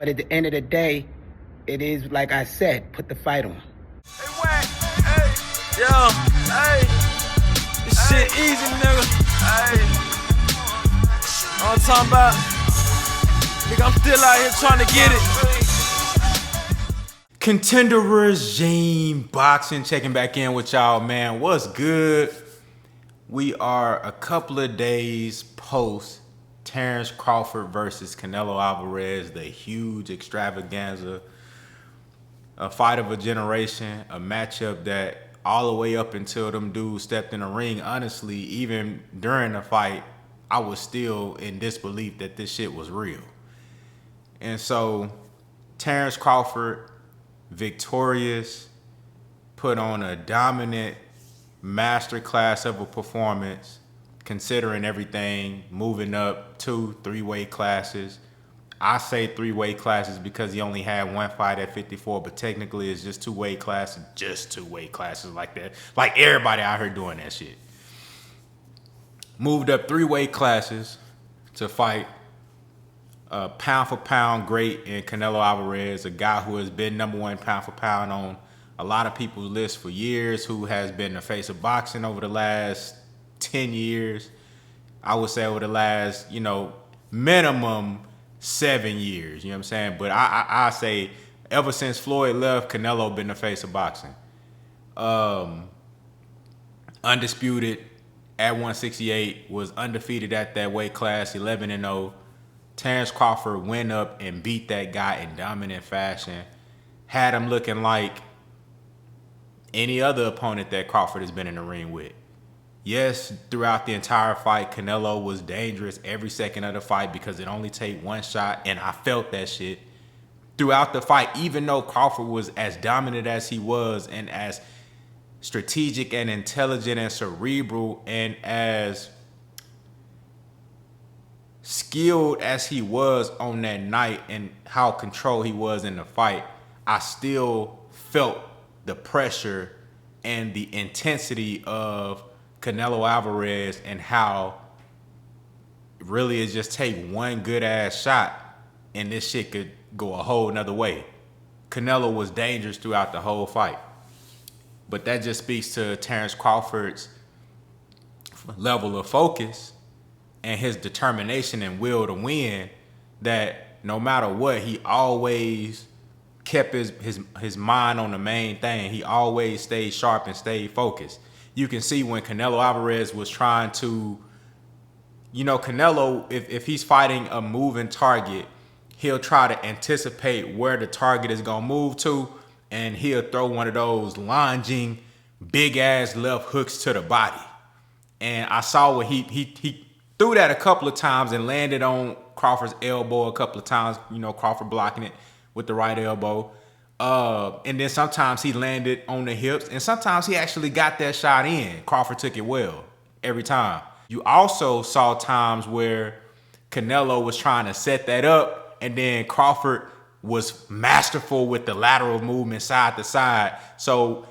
But at the end of the day, it is like I said, put the fight on. Hey, Wack, hey, yo, hey, this shit easy, nigga. Hey, all I'm talking about, nigga, I'm still out here trying to get it. Contender Regime Boxing, checking back in with y'all, man. What's good? We are a couple of days post Terence Crawford versus Canelo Alvarez, the huge extravaganza, a fight of a generation, a matchup that all the way up until them dudes stepped in the ring, honestly, even during the fight, I was still in disbelief that this shit was real. And so Terence Crawford, victorious, put on a dominant masterclass of a performance, considering everything, moving up 2-3 weight classes. I say 3 weight classes because he only had one fight at 54, but technically it's just 2 weight classes, like that. Like everybody out here doing that shit. Moved up 3 weight classes to fight a pound for pound great in Canelo Alvarez, a guy who has been #1 pound for pound on a lot of people's lists for years, who has been the face of boxing over the last 10 years. I would say over the last, minimum 7 years, you know what I'm saying? But I say ever since Floyd left, Canelo been the face of boxing. Undisputed at 168, was undefeated at that weight class, 11-0. Terence Crawford went up and beat that guy in dominant fashion. Had him looking like any other opponent that Crawford has been in the ring with. Yes, throughout the entire fight, Canelo was dangerous every second of the fight because it only take one shot, and I felt that shit throughout the fight. Even though Crawford was as dominant as he was and as strategic and intelligent and cerebral and as skilled as he was on that night and how controlled he was in the fight, I still felt the pressure and the intensity of Canelo Alvarez and how really it just take one good ass shot and this shit could go a whole nother way. Canelo was dangerous throughout the whole fight. But that just speaks to Terence Crawford's level of focus and his determination and will to win, that no matter what, he always kept his mind on the main thing. He always stayed sharp and stayed focused. You can see when Canelo Alvarez was trying to, Canelo, if he's fighting a moving target, he'll try to anticipate where the target is going to move to, and he'll throw one of those lunging, big-ass left hooks to the body. And I saw what he threw that a couple of times and landed on Crawford's elbow a couple of times, Crawford blocking it with the right elbow. And then sometimes he landed on the hips, and sometimes he actually got that shot in. Crawford took it well every time. You also saw times where Canelo was trying to set that up, and then Crawford was masterful with the lateral movement side to side. So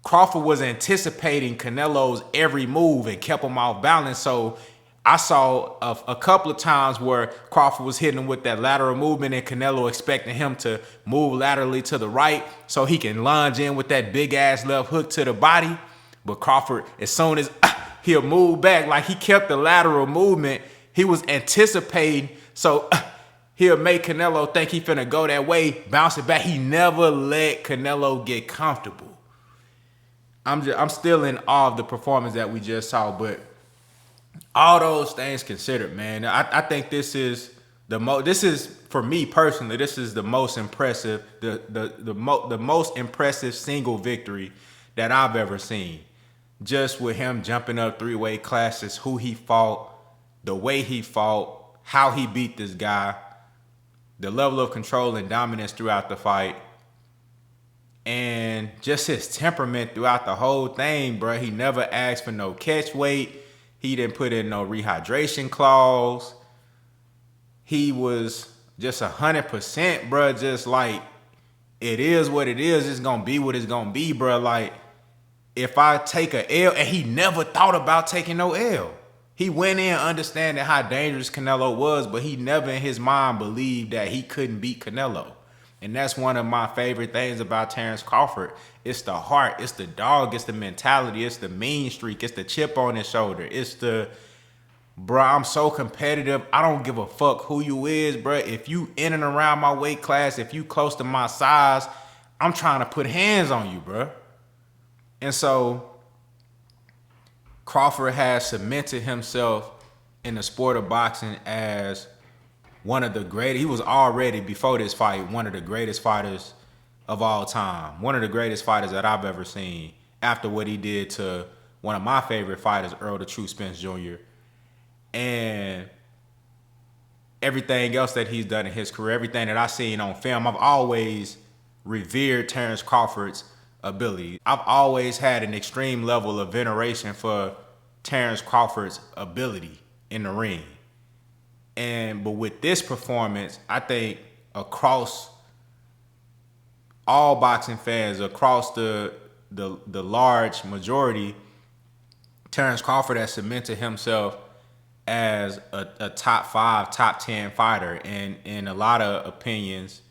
Crawford was anticipating Canelo's every move and kept him off balance. So I saw a couple of times where Crawford was hitting him with that lateral movement and Canelo expecting him to move laterally to the right so he can lunge in with that big-ass left hook to the body. But Crawford, as soon as he'll move back, like he kept the lateral movement, he was anticipating, so he'll make Canelo think he finna go that way, bounce it back. He never let Canelo get comfortable. I'm still in awe of the performance that we just saw, but all those things considered, man, I think this is for me personally, this is the most impressive, the most impressive single victory that I've ever seen. Just with him jumping up 3 weight classes, who he fought, the way he fought, how he beat this guy, the level of control and dominance throughout the fight, and just his temperament throughout the whole thing, bro. He never asked for no catch weight. He didn't put in no rehydration clause. He was just 100%, bro. Just like, it is what it is. It's going to be what it's going to be, bro. Like, if I take a L, and he never thought about taking no L. He went in understanding how dangerous Canelo was, but he never in his mind believed that he couldn't beat Canelo. And that's one of my favorite things about Terence Crawford. It's the heart, it's the dog, it's the mentality, it's the mean streak, it's the chip on his shoulder. It's the, bro, I'm so competitive. I don't give a fuck who you is, bro. If you in and around my weight class, if you close to my size, I'm trying to put hands on you, bro. And so Crawford has cemented himself in the sport of boxing as one of the greatest. He was already, before this fight, one of the greatest fighters of all time. One of the greatest fighters that I've ever seen after what he did to one of my favorite fighters, Earl the True Spence Jr. And everything else that he's done in his career, everything that I've seen on film, I've always revered Terence Crawford's ability. I've always had an extreme level of veneration for Terence Crawford's ability in the ring. But with this performance, I think across all boxing fans, across the large majority, Terence Crawford has cemented himself as a top 5, top 10 fighter. And in a lot of opinions,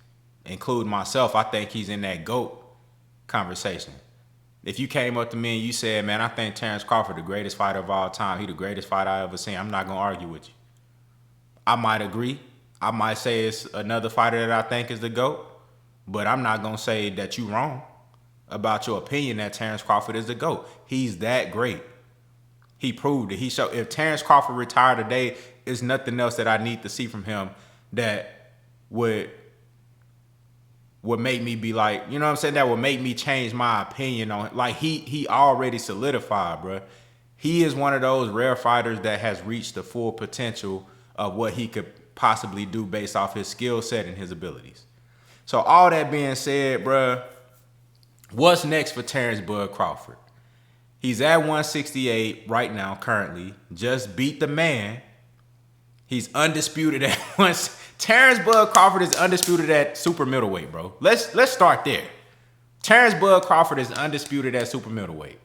including myself, I think he's in that GOAT conversation. If you came up to me and you said, man, I think Terence Crawford the greatest fighter of all time, he the greatest fighter I ever seen, I'm not going to argue with you. I might agree. I might say it's another fighter that I think is the GOAT, but I'm not going to say that you wrong about your opinion that Terence Crawford is the GOAT. He's that great. He proved it. He showed. If Terence Crawford retired today, there's nothing else that I need to see from him that would make me be like, you know what I'm saying? That would make me change my opinion on it. Like he already solidified, bro. He is one of those rare fighters that has reached the full potential of what he could possibly do based off his skill set and his abilities. So all that being said, bro, what's next for Terence Bud Crawford? He's at 168 right now, currently. Just beat the man. He's undisputed at once. Terence Bud Crawford is undisputed at super middleweight, bro. Let's start there. Terence Bud Crawford is undisputed at super middleweight.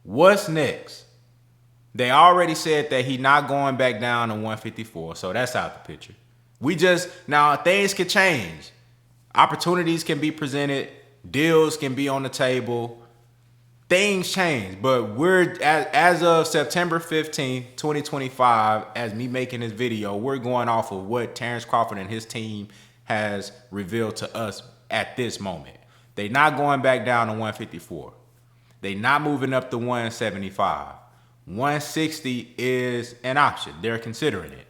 What's next? They already said that he's not going back down to 154, so that's out the picture. Now things can change. Opportunities can be presented. Deals can be on the table. Things change, but we're as of September 15th, 2025, as me making this video, we're going off of what Terence Crawford and his team has revealed to us at this moment. They're not going back down to 154. They're not moving up to 175. 160 is an option. They're considering it.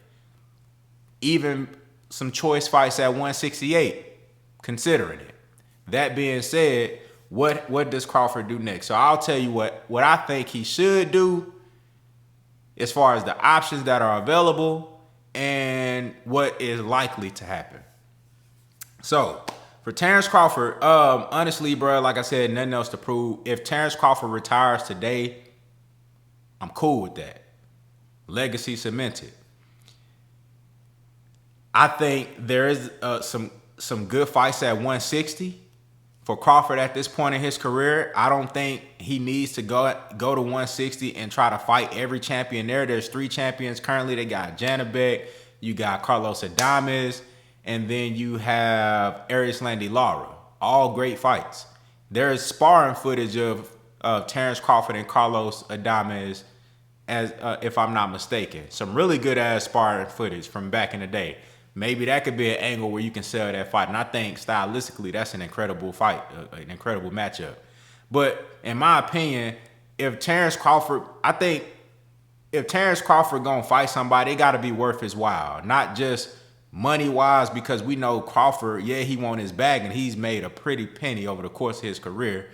Even some choice fights at 168, considering it. That being said, what does Crawford do next? So I'll tell you what I think he should do as far as the options that are available and what is likely to happen. So for Terence Crawford, honestly, bro, like I said, nothing else to prove. If Terence Crawford retires today, I'm cool with that. Legacy cemented. I think there is some good fights at 160. For Crawford at this point in his career, I don't think he needs to go to 160 and try to fight every champion there. There's 3 champions currently. They got Janabek, you got Carlos Adames, and then you have Arias Landy Lara. All great fights. There's sparring footage of Terence Crawford and Carlos Adames, as if I'm not mistaken. Some really good ass sparring footage from back in the day. Maybe that could be an angle where you can sell that fight. And I think stylistically, that's an incredible fight, an incredible matchup. But in my opinion, if Terence Crawford gonna fight somebody, it gotta be worth his while. Not just money-wise, because we know Crawford, yeah, he won his bag and he's made a pretty penny over the course of his career.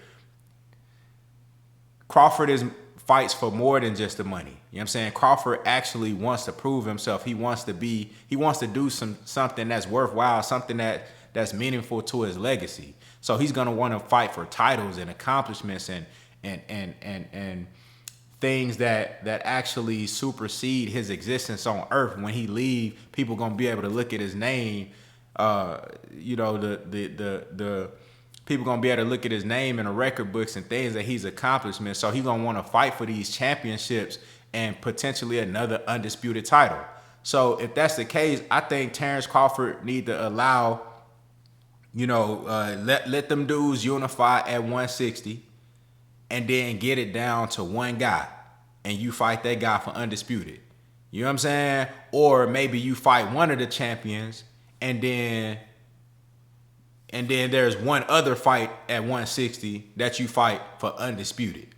Crawford fights for more than just the money. You know what I'm saying? Crawford actually wants to prove himself. He wants to do something that's worthwhile, something that's meaningful to his legacy. So he's gonna want to fight for titles and accomplishments and things that actually supersede his existence on earth. When he leave, people gonna be able to look at his name. People gonna be able to look at his name in the record books and things that he's accomplished. So he's gonna want to fight for these championships and potentially another undisputed title. So if that's the case, I think Terence Crawford need to allow, let them dudes unify at 160 and then get it down to one guy and you fight that guy for undisputed. You know what I'm saying? Or maybe you fight one of the champions and then there's one other fight at 160 that you fight for undisputed.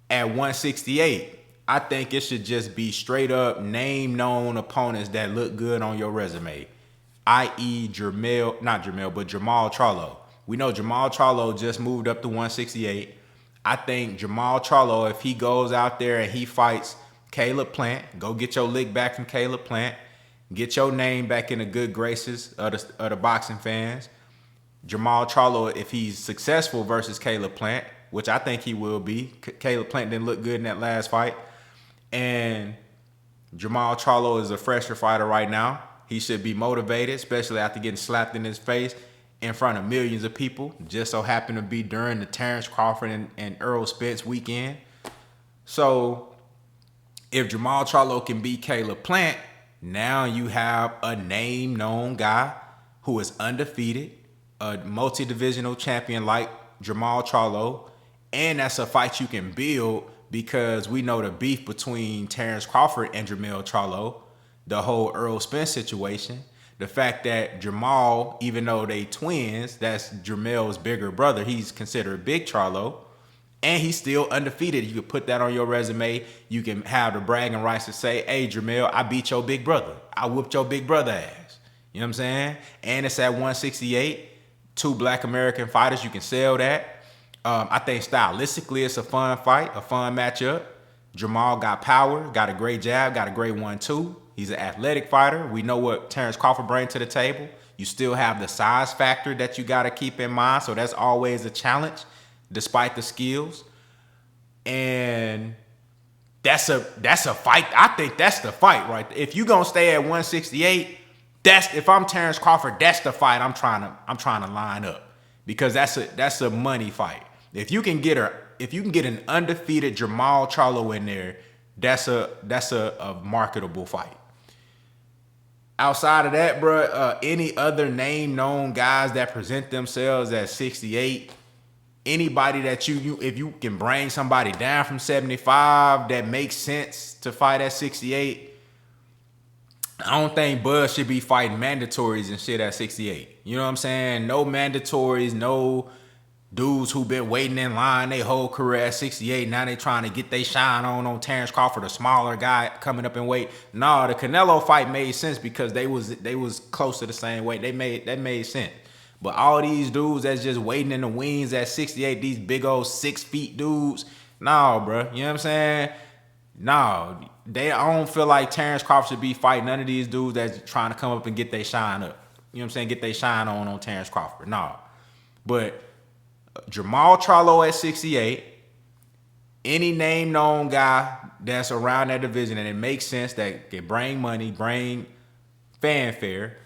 At 168, I think it should just be straight up name known opponents that look good on your resume, i.e. Jamal Charlo. We know Jamal Charlo just moved up to 168. I think Jamal Charlo, if he goes out there and he fights Caleb Plant, go get your lick back from Caleb Plant, get your name back in the good graces of the boxing fans. Jamal Charlo, if he's successful versus Caleb Plant, which I think he will be. Caleb Plant didn't look good in that last fight. And Jamal Charlo is a fresher fighter right now. He should be motivated, especially after getting slapped in his face in front of millions of people. Just so happened to be during the Terence Crawford and Errol Spence weekend. So if Jamal Charlo can beat Caleb Plant, now you have a name-known guy who is undefeated, a multi-divisional champion like Jamal Charlo, and that's a fight you can build because we know the beef between Terence Crawford and Jamal Charlo, the whole Errol Spence situation, the fact that Jamal, even though they twins, that's Jamal's bigger brother, he's considered Big Charlo, and he's still undefeated. You can put that on your resume. You can have the bragging rights to say, hey, Jamal, I beat your big brother. I whooped your big brother ass. You know what I'm saying? And it's at 168. Two Black American fighters, you can sell that. I think stylistically it's a fun fight, a fun matchup. Jamal got power, got a great jab, got a great 1-2. He's an athletic fighter. We know what Terence Crawford brings to the table. You still have the size factor that you got to keep in mind, so that's always a challenge, despite the skills. And that's a fight. I think that's the fight right there. If you're gonna stay at 168, if I'm Terence Crawford, that's the fight I'm trying to line up, because that's a money fight. If you can get an undefeated Jamal Charlo in there, that's a marketable fight. Outside of that, bro, any other name known guys that present themselves at 68, anybody that if you can bring somebody down from 75 that makes sense to fight at 68. I don't think Bud should be fighting mandatories and shit at 68. You know what I'm saying? No mandatories, no dudes who been waiting in line their whole career at 68. Now they trying to get their shine on Terence Crawford, a smaller guy coming up in weight. No, the Canelo fight made sense because they was close to the same weight. That made sense. But all these dudes that's just waiting in the wings at 68, these big old 6 feet dudes, no, bro. You know what I'm saying? No, I don't feel like Terence Crawford should be fighting none of these dudes that's trying to come up and get their shine up. You know what I'm saying? Get their shine on Terence Crawford. No. But Jamal Charlo at 68, any name-known guy that's around that division and it makes sense that can bring money, bring fanfare,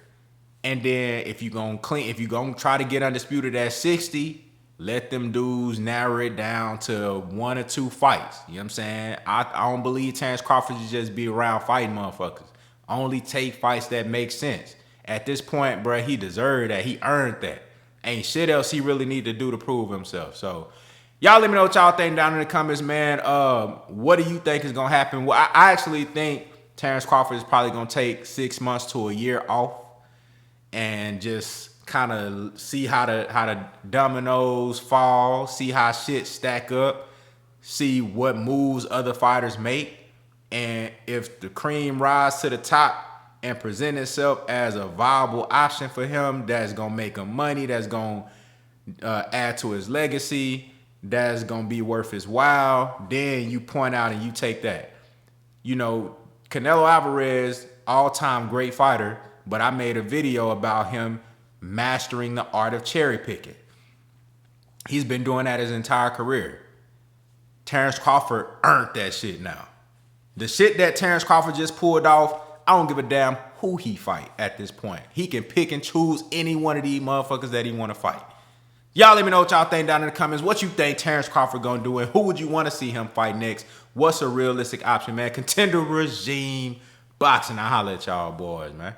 and then if you're going to try to get undisputed at 60, let them dudes narrow it down to 1 or 2 fights. You know what I'm saying? I don't believe Terence Crawford should just be around fighting motherfuckers. Only take fights that make sense. At this point, bro, he deserved that. He earned that. Ain't shit else he really need to do to prove himself. So, y'all let me know what y'all think down in the comments, man. What do you think is going to happen? Well, I actually think Terence Crawford is probably going to take 6 months to a year off and just kind of see how the dominoes fall, see how shit stack up, see what moves other fighters make, and if the cream rise to the top and present itself as a viable option for him that's gonna make him money, that's gonna add to his legacy, that's gonna be worth his while, then you point out and you take that. You know, Canelo Alvarez, all-time great fighter, but I made a video about him mastering the art of cherry picking. He's been doing that his entire career. Terence Crawford earned that shit now. The shit that Terence Crawford just pulled off, I don't give a damn who he fight at this point. He can pick and choose any one of these motherfuckers that he want to fight. Y'all let me know what y'all think down in the comments. What you think Terence Crawford gonna do, and who would you want to see him fight next? What's a realistic option, man? Contender regime boxing. I holla at y'all boys, man.